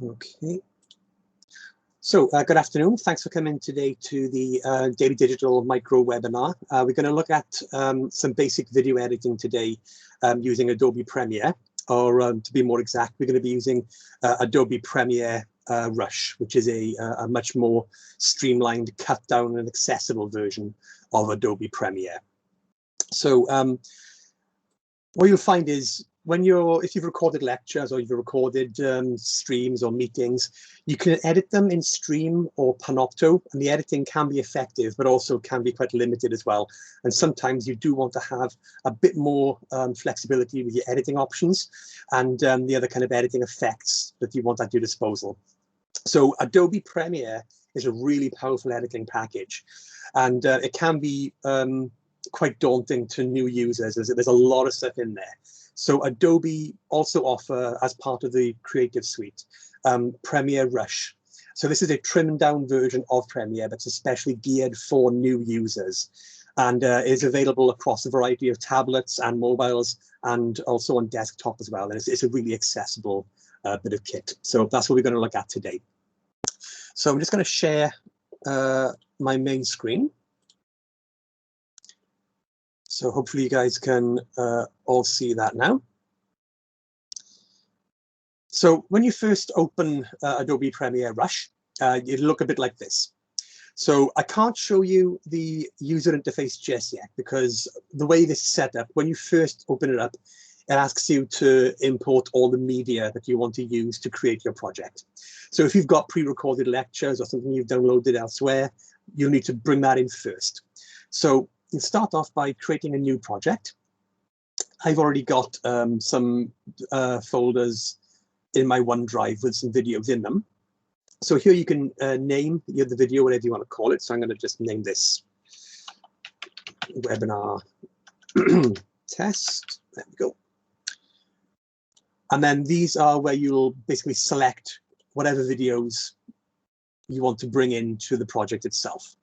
Okay. So good afternoon. Thanks for coming today to the Daily Digital Micro webinar. We're going to look at some basic video editing today using Adobe Premiere, or to be more exact, we're going to be using Adobe Premiere Rush, which is a much more streamlined, cut down and accessible version of Adobe Premiere. So what you'll find is if you've recorded lectures or you've recorded streams or meetings, you can edit them in Stream or Panopto, and the editing can be effective, but also can be quite limited as well. And sometimes you do want to have a bit more flexibility with your editing options and the other kind of editing effects that you want at your disposal. So Adobe Premiere is a really powerful editing package, and it can be quite daunting to new users. There's a lot of stuff in there. So Adobe also offer, as part of the Creative Suite, Premiere Rush. So this is a trimmed down version of Premiere that's especially geared for new users, and is available across a variety of tablets and mobiles, and also on desktop as well. And it's a really accessible bit of kit. So that's what we're going to look at today. So I'm just going to share my main screen. So hopefully you guys can all see that now. So when you first open Adobe Premiere Rush, it'll look a bit like this. So I can't show you the user interface just yet, because the way this is set up, when you first open it up, it asks you to import all the media that you want to use to create your project. So if you've got pre-recorded lectures or something you've downloaded elsewhere, you'll need to bring that in first. So you start off by creating a new project. I've already got some folders in my OneDrive with some videos in them. So here you can name the video, whatever you want to call it. So I'm going to just name this webinar test. There we go. And then these are where you'll basically select whatever videos you want to bring into the project itself.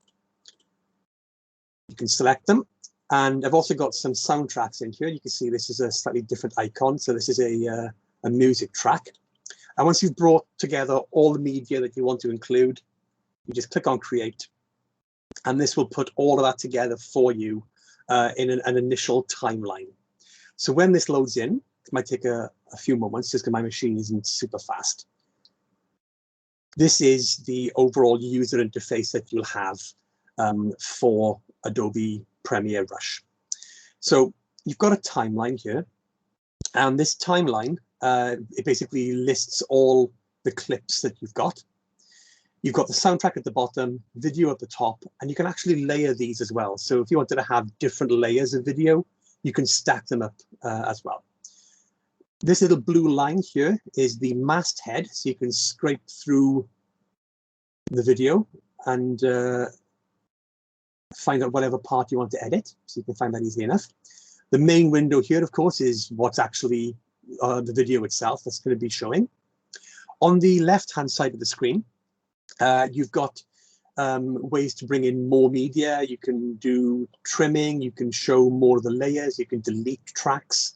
You can select them, and I've also got some soundtracks in here. You can see this is a slightly different icon. So this is a music track. And once you've brought together all the media that you want to include, you just click on Create, and this will put all of that together for you in an initial timeline. So when this loads in, it might take a few moments just because my machine isn't super fast. This is the overall user interface that you'll have for Adobe Premiere Rush. So you've got a timeline here, and this timeline, it basically lists all the clips that you've got. You've got the soundtrack at the bottom, video at the top, and you can actually layer these as well. So if you wanted to have different layers of video, you can stack them up as well. This little blue line here is the masthead, so you can scrape through the video and find out whatever part you want to edit, so you can find that easily enough. The main window here, of course, is what's actually the video itself that's going to be showing. On the left-hand side of the screen, you've got ways to bring in more media. You can do trimming, you can show more of the layers, you can delete tracks.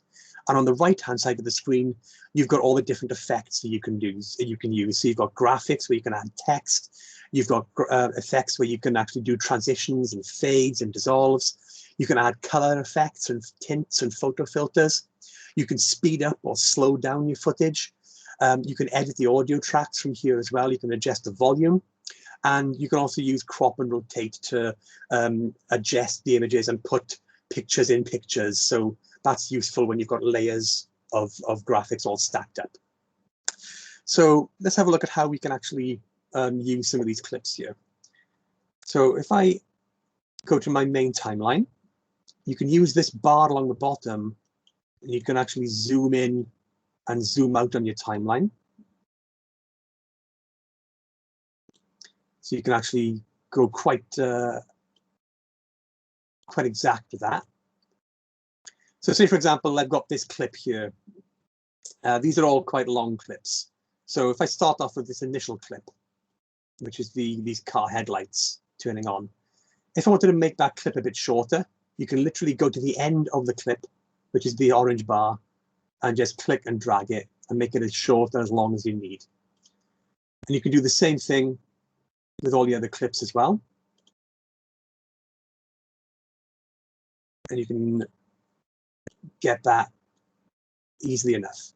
And on the right-hand side of the screen, you've got all the different effects that you can use. So you've got graphics where you can add text. You've got effects where you can actually do transitions and fades and dissolves. You can add color effects and tints and photo filters. You can speed up or slow down your footage. You can edit the audio tracks from here as well. You can adjust the volume. And you can also use crop and rotate to adjust the images and put pictures in pictures. So that's useful when you've got layers of graphics all stacked up. So let's have a look at how we can actually use some of these clips here. So if I go to my main timeline, you can use this bar along the bottom, and you can actually zoom in and zoom out on your timeline. So you can actually go quite exact with that. So say, for example, I've got this clip here. These are all quite long clips. So if I start off with this initial clip, which is these car headlights turning on, if I wanted to make that clip a bit shorter, you can literally go to the end of the clip, which is the orange bar, and just click and drag it and make it as short or as long as you need. And you can do the same thing with all the other clips as well. And you can get that easily enough.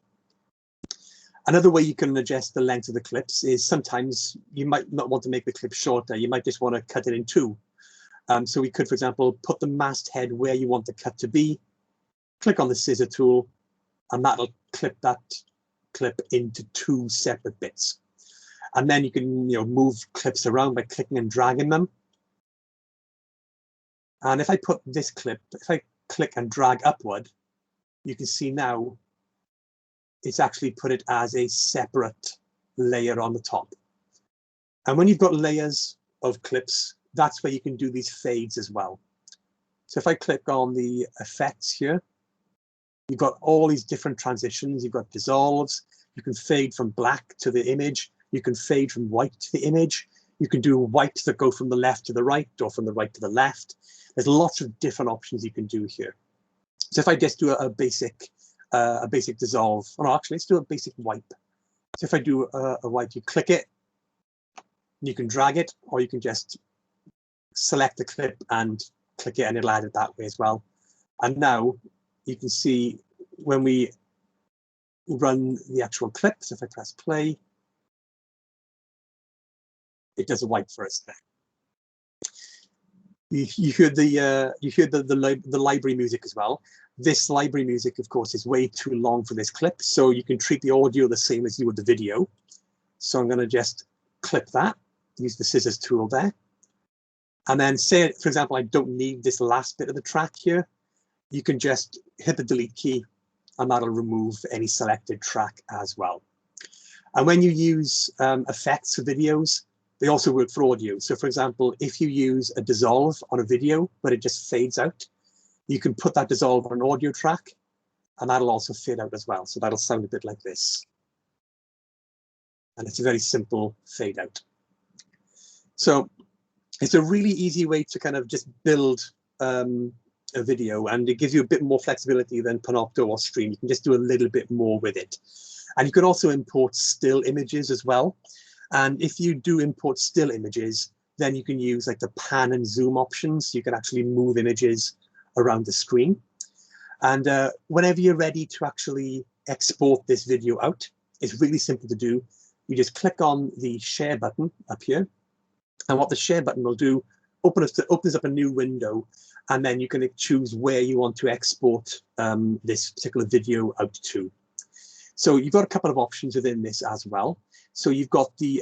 Another way you can adjust the length of the clips is sometimes you might not want to make the clip shorter. You might just want to cut it in two. So we could, for example, put the masthead where you want the cut to be, click on the scissor tool, and that'll clip that clip into two separate bits. And then you can move clips around by clicking and dragging them. And if I put this clip, if I click and drag upward, you can see now it's actually put it as a separate layer on the top. And when you've got layers of clips, that's where you can do these fades as well. So if I click on the effects here, you've got all these different transitions. You've got dissolves. You can fade from black to the image. You can fade from white to the image. You can do whites that go from the left to the right or from the right to the left. There's lots of different options you can do here. So if I just do a basic dissolve, or no, actually, let's do a basic wipe. So if I do a wipe, you click it, you can drag it, or you can just select the clip and click it, and it'll add it that way as well. And now you can see when we run the actual clip, so if I press play, it does a wipe for us there. You hear the library music as well. This library music, of course, is way too long for this clip, so you can treat the audio the same as you would the video. So I'm going to just clip that, use the scissors tool there, and then say, for example, I don't need this last bit of the track here. You can just hit the delete key, and that'll remove any selected track as well. And when you use effects for videos, they also work for audio. So for example, if you use a dissolve on a video, but it just fades out, you can put that dissolve on an audio track, and that'll also fade out as well. So that'll sound a bit like this. And it's a very simple fade out. So it's a really easy way to kind of just build a video, and it gives you a bit more flexibility than Panopto or Stream. You can just do a little bit more with it. And you can also import still images as well. And if you do import still images, then you can use like the pan and zoom options. You can actually move images around the screen. And whenever you're ready to actually export this video out, it's really simple to do. You just click on the share button up here. And what the share button will do, opens up a new window, and then you can choose where you want to export this particular video out to. So you've got a couple of options within this as well. So you've got the,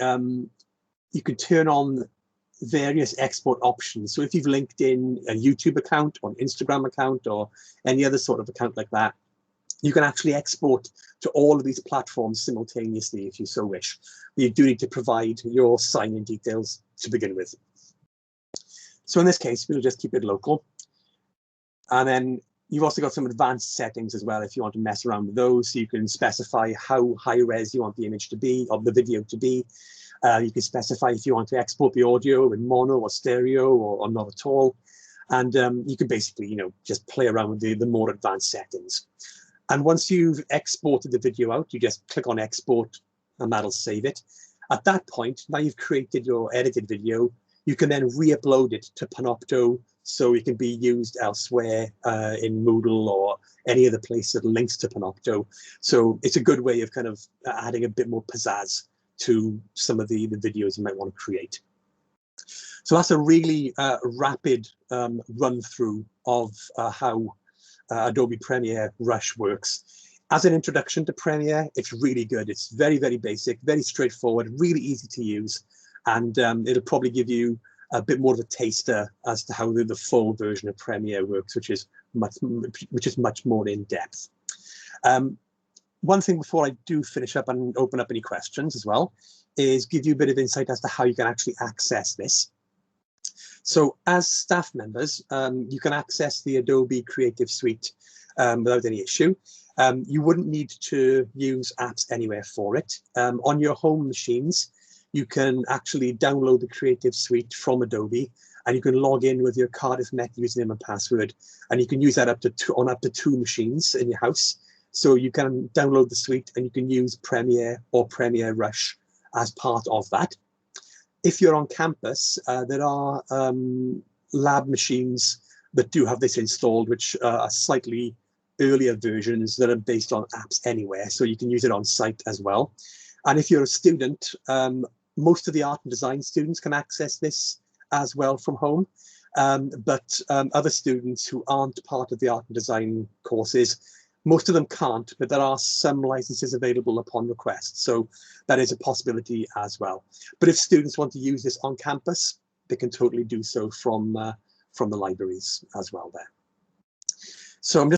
you can turn on various export options. So if you've linked in a YouTube account or an Instagram account or any other sort of account like that, you can actually export to all of these platforms simultaneously if you so wish. You do need to provide your sign-in details to begin with. So in this case, we'll just keep it local. And then you've also got some advanced settings as well if you want to mess around with those. So you can specify how high res you want the image to be, or the video to be. You can specify if you want to export the audio in mono or stereo or not at all. And you can basically, just play around with the more advanced settings. And once you've exported the video out, you just click on export and that'll save it. At that point, now you've created your edited video, you can then re-upload it to Panopto so it can be used elsewhere in Moodle or any other place that links to Panopto. So it's a good way of kind of adding a bit more pizzazz to some of the videos you might want to create. So that's a really rapid run through of how Adobe Premiere Rush works. As an introduction to Premiere, it's really good. It's very, very basic, very straightforward, really easy to use. And it'll probably give you a bit more of a taster as to how the full version of Premiere works, which is much more in depth. One thing before I do finish up and open up any questions as well is give you a bit of insight as to how you can actually access this. So as staff members, you can access the Adobe Creative Suite without any issue. You wouldn't need to use Apps Anywhere for it. On your home machines, you can actually download the Creative Suite from Adobe, and you can log in with your Cardiff Met username and password, and you can use that on up to 2 machines in your house. So you can download the suite and you can use Premiere or Premiere Rush as part of that. If you're on campus, there are lab machines that do have this installed, which are slightly earlier versions that are based on apps anywhere, so you can use it on site as well. And if you're a student, most of the art and design students can access this as well from home. But other students who aren't part of the art and design courses, most of them can't, but there are some licenses available upon request. So that is a possibility as well. But if students want to use this on campus, they can totally do so from the libraries as well there. So I'm just